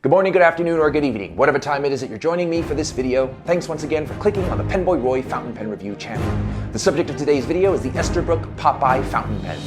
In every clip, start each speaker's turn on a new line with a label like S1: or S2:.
S1: Good morning, good afternoon, or good evening, whatever time it is that you're joining me for this video. Thanks once again for clicking on the PenBoyRoy Fountain Pen Review channel. The subject of today's video is the Esterbrook Popeye Fountain Pen.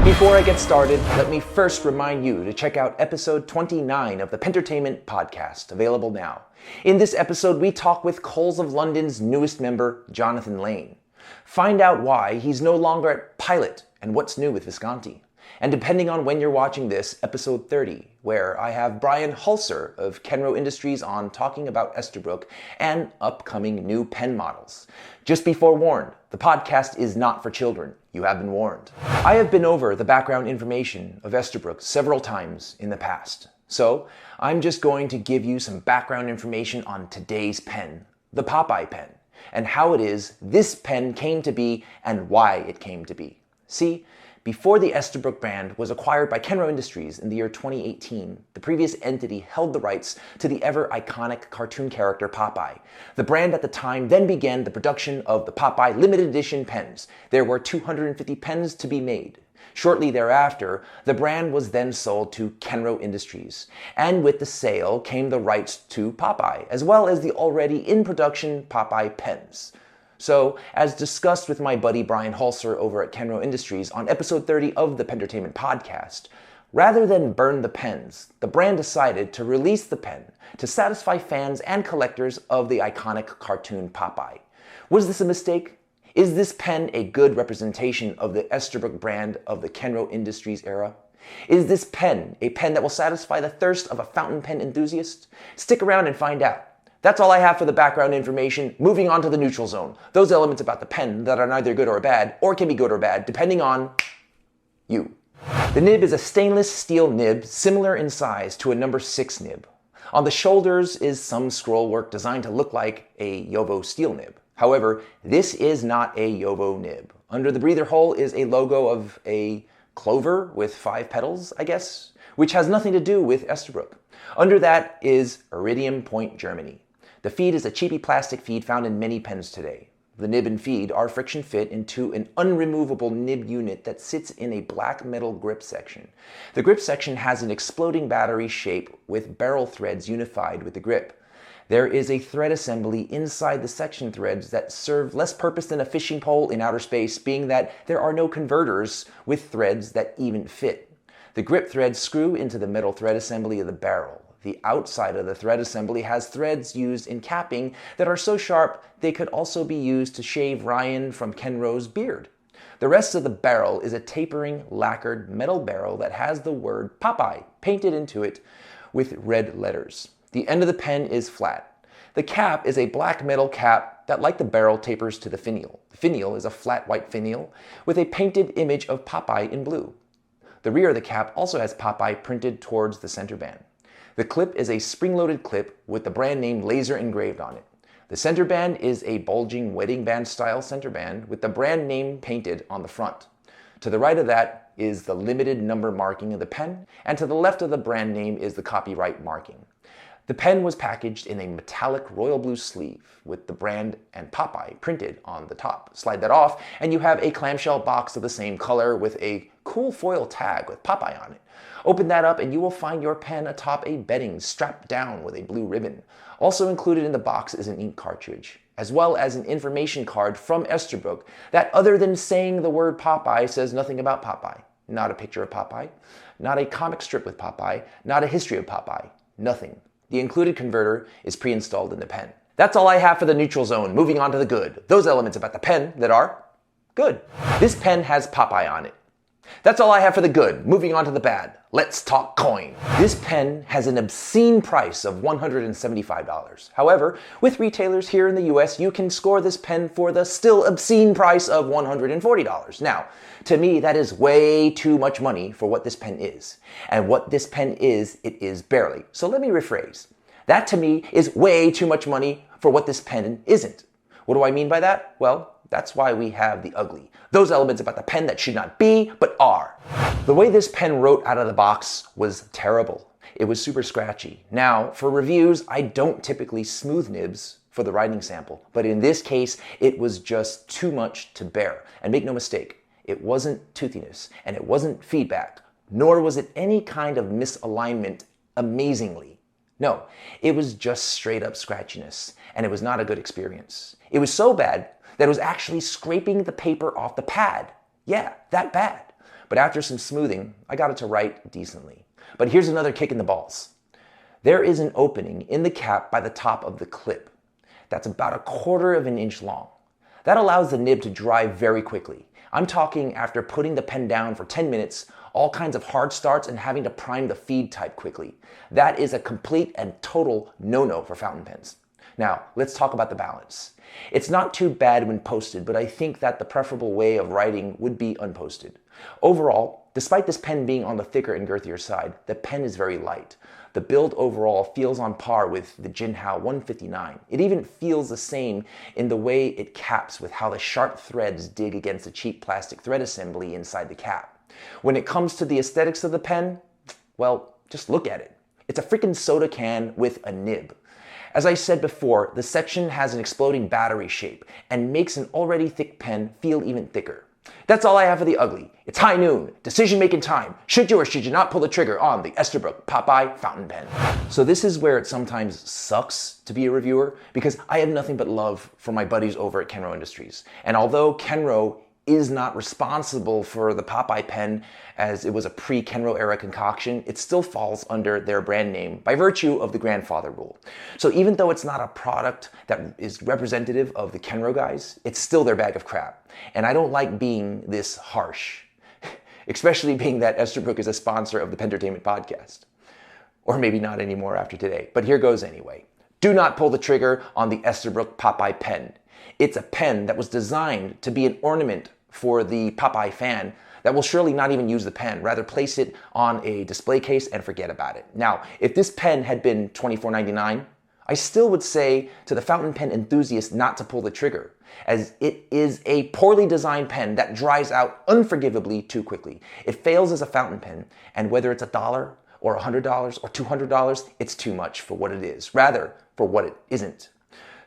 S1: Before I get started, let me first remind you to check out episode 29 of the Pentertainment podcast, available now. In this episode, we talk with Coles of London's newest member, Jonathan Lane. Find out why he's no longer at Pilot and what's new with Visconti. And depending on when you're watching this, episode 30, where I have Brian Hulser of Kenro Industries on talking about Esterbrook and upcoming new pen models. Just be forewarned, the podcast is not for children. You have been warned. I have been over the background information of Esterbrook several times in the past. So I'm just going to give you some background information on today's pen, the Popeye pen, and how it is this pen came to be and why it came to be. See, before the Esterbrook brand was acquired by Kenro Industries in the year 2018, the previous entity held the rights to the ever-iconic cartoon character Popeye. The brand at the time then began the production of the Popeye limited edition pens. There were 250 pens to be made. Shortly thereafter, the brand was then sold to Kenro Industries, and with the sale came the rights to Popeye, as well as the already in production Popeye pens. So, as discussed with my buddy Brian Hulser over at Kenro Industries on episode 30 of the Pentertainment podcast, rather than burn the pens, the brand decided to release the pen to satisfy fans and collectors of the iconic cartoon Popeye. Was this a mistake? Is this pen a good representation of the Esterbrook brand of the Kenro Industries era? Is this pen a pen that will satisfy the thirst of a fountain pen enthusiast? Stick around and find out. That's all I have for the background information. Moving on to the neutral zone. Those elements about the pen that are neither good or bad, or can be good or bad, depending on you. The nib is a stainless steel nib, similar in size to a number 6 nib. On the shoulders is some scroll work designed to look like a Yovo steel nib. However, this is not a Yovo nib. Under the breather hole is a logo of a clover with 5 petals, I guess, which has nothing to do with Esterbrook. Under that is Iridium Point, Germany. The feed is a cheapy plastic feed found in many pens today. The nib and feed are friction fit into an unremovable nib unit that sits in a black metal grip section. The grip section has an exploding battery shape with barrel threads unified with the grip. There is a thread assembly inside the section threads that serve less purpose than a fishing pole in outer space, being that there are no converters with threads that even fit. The grip threads screw into the metal thread assembly of the barrel. The outside of the thread assembly has threads used in capping that are so sharp they could also be used to shave Ryan from Kenro's beard. The rest of the barrel is a tapering, lacquered metal barrel that has the word Popeye painted into it with red letters. The end of the pen is flat. The cap is a black metal cap that, like the barrel, tapers to the finial. The finial is a flat white finial with a painted image of Popeye in blue. The rear of the cap also has Popeye printed towards the center band. The clip is a spring-loaded clip with the brand name laser engraved on it. The center band is a bulging wedding band style center band with the brand name painted on the front. To the right of that is the limited number marking of the pen, and to the left of the brand name is the copyright marking. The pen was packaged in a metallic royal blue sleeve with the brand and Popeye printed on the top. Slide that off and you have a clamshell box of the same color with a cool foil tag with Popeye on it. Open that up and you will find your pen atop a bedding strapped down with a blue ribbon. Also included in the box is an ink cartridge, as well as an information card from Esterbrook that, other than saying the word Popeye, says nothing about Popeye. Not a picture of Popeye, not a comic strip with Popeye, not a history of Popeye, nothing. The included converter is pre-installed in the pen. That's all I have for the neutral zone. Moving on to the good. Those elements about the pen that are good. This pen has Popeye on it. That's all I have for the good. Moving on to the bad. Let's talk coin. This pen has an obscene price of $175. However, with retailers here in the US, you can score this pen for the still obscene price of $140. Now, to me, that is way too much money for what this pen is. And what this pen is, it is barely. So let me rephrase. That to me is way too much money for what this pen isn't. What do I mean by that? Well, that's why we have the ugly. Those elements about the pen that should not be, but are. The way this pen wrote out of the box was terrible. It was super scratchy. Now, for reviews, I don't typically smooth nibs for the writing sample, but in this case, it was just too much to bear. And make no mistake, it wasn't toothiness, and it wasn't feedback, nor was it any kind of misalignment amazingly. No, it was just straight up scratchiness, and it was not a good experience. It was so bad that it was actually scraping the paper off the pad. Yeah, that bad. But after some smoothing, I got it to write decently. But here's another kick in the balls. There is an opening in the cap by the top of the clip that's about 1/4 of an inch long. That allows the nib to dry very quickly. I'm talking after putting the pen down for 10 minutes, all kinds of hard starts, and having to prime the feed type quickly. That is a complete and total no-no for fountain pens. Now, let's talk about the balance. It's not too bad when posted, but I think that the preferable way of writing would be unposted. Overall, despite this pen being on the thicker and girthier side, the pen is very light. The build overall feels on par with the Jinhao 159. It even feels the same in the way it caps with how the sharp threads dig against the cheap plastic thread assembly inside the cap. When it comes to the aesthetics of the pen, well, just look at it. It's a freaking soda can with a nib. As I said before, the section has an exploding battery shape and makes an already thick pen feel even thicker. That's all I have for the ugly. It's high noon, decision-making time. Should you or should you not pull the trigger on the Esterbrook Popeye fountain pen? So this is where it sometimes sucks to be a reviewer, because I have nothing but love for my buddies over at Kenro Industries. And although Kenro is not responsible for the Popeye pen, as it was a pre-Kenro era concoction, it still falls under their brand name by virtue of the grandfather rule. So even though it's not a product that is representative of the Kenro guys, it's still their bag of crap. And I don't like being this harsh, especially being that Esterbrook is a sponsor of the Pentertainment podcast. Or maybe not anymore after today, but here goes anyway. Do not pull the trigger on the Esterbrook Popeye pen. It's a pen that was designed to be an ornament for the Popeye fan that will surely not even use the pen, rather place it on a display case and forget about it. Now, if this pen had been $24.99, I still would say to the fountain pen enthusiast not to pull the trigger, as it is a poorly designed pen that dries out unforgivably too quickly. It fails as a fountain pen, and whether it's $1 or $100 or $200, it's too much for what it is, rather for what it isn't.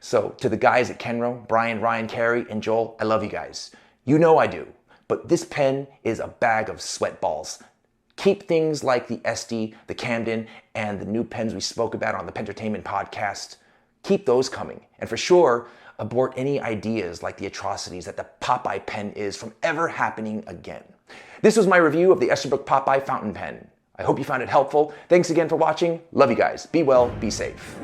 S1: So to the guys at Kenro, Brian, Ryan, Carey, and Joel, I love you guys. You know I do. But this pen is a bag of sweat balls. Keep things like the SD, the Camden, and the new pens we spoke about on the Pentertainment podcast. Keep those coming. And for sure, abort any ideas like the atrocities that the Popeye pen is from ever happening again. This was my review of the Esterbrook Popeye fountain pen. I hope you found it helpful. Thanks again for watching. Love you guys. Be well, be safe.